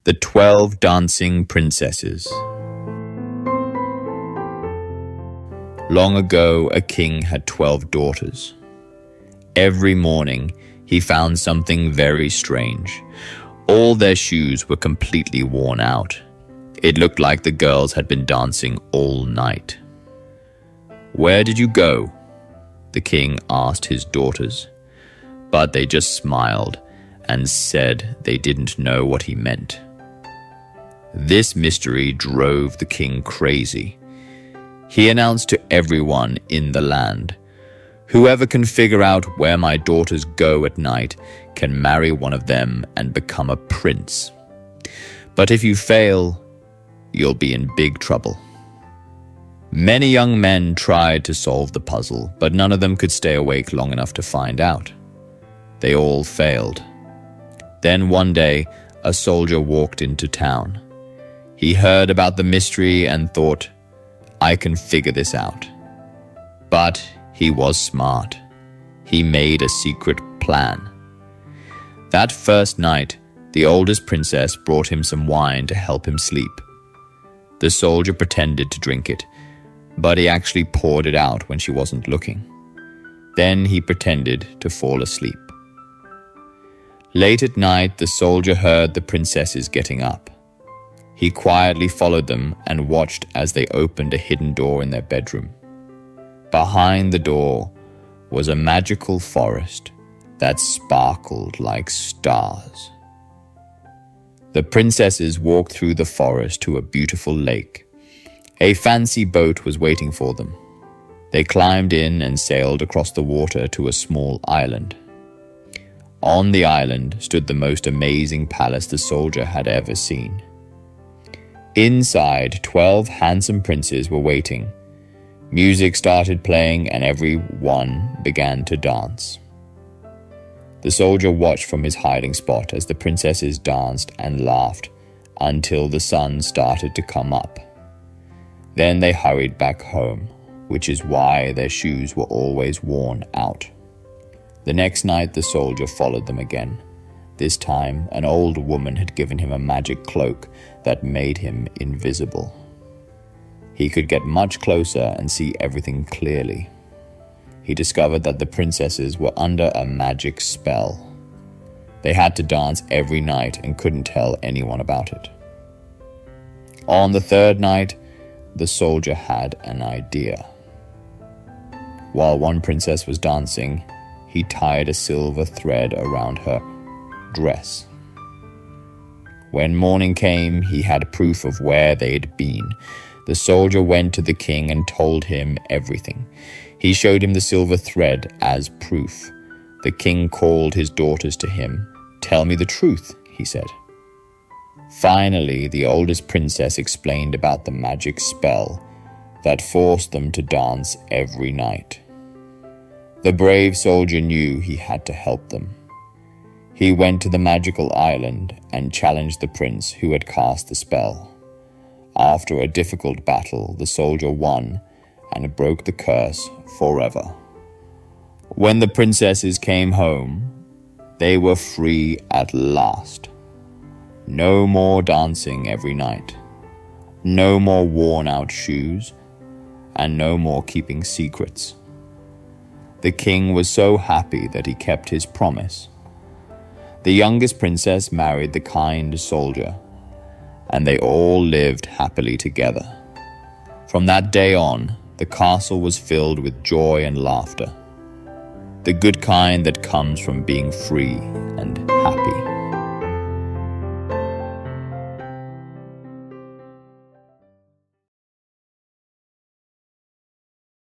The 12 Dancing Princesses. Long ago, a king had 12 daughters. Every morning, he found something very strange. All their shoes were completely worn out. It looked like the girls had been dancing all night. "Where did you go?" the king asked his daughters, but they just smiled and said they didn't know what he meant. This mystery drove the king crazy. He announced to everyone in the land, "Whoever can figure out where my daughters go at night can marry one of them and become a prince. But if you fail, you'll be in big trouble." Many young men tried to solve the puzzle, but none of them could stay awake long enough to find out. They all failed. Then one day, a soldier walked into town. He heard about the mystery and thought, "I can figure this out." But he was smart. He made a secret plan. That first night, the oldest princess brought him some wine to help him sleep. The soldier pretended to drink it, but he actually poured it out when she wasn't looking. Then he pretended to fall asleep. Late at night, the soldier heard the princesses getting up. He quietly followed them and watched as they opened a hidden door in their bedroom. Behind the door was a magical forest that sparkled like stars. The princesses walked through the forest to a beautiful lake. A fancy boat was waiting for them. They climbed in and sailed across the water to a small island. On the island stood the most amazing palace the soldier had ever seen. Inside, 12 handsome princes were waiting. Music started playing and everyone began to dance. The soldier watched from his hiding spot as the princesses danced and laughed until the sun started to come up. Then they hurried back home, which is why their shoes were always worn out. The next night, the soldier followed them again. This time, an old woman had given him a magic cloak that made him invisible. He could get much closer and see everything clearly. He discovered that the princesses were under a magic spell. They had to dance every night and couldn't tell anyone about it. On the third night, the soldier had an idea. While one princess was dancing, he tied a silver thread around her dress. When morning came, he had proof of where they'd been. The soldier went to the king and told him everything. He showed him the silver thread as proof. The king called his daughters to him. "Tell me the truth," he said. Finally, the oldest princess explained about the magic spell that forced them to dance every night. The brave soldier knew he had to help them. He went to the magical island and challenged the prince who had cast the spell. After a difficult battle, the soldier won and broke the curse forever. When the princesses came home, they were free at last. No more dancing every night. No more worn-out shoes, and no more keeping secrets. The king was so happy that he kept his promise. The youngest princess married the kind soldier, and they all lived happily together. From that day on, the castle was filled with joy and laughter, the good kind that comes from being free and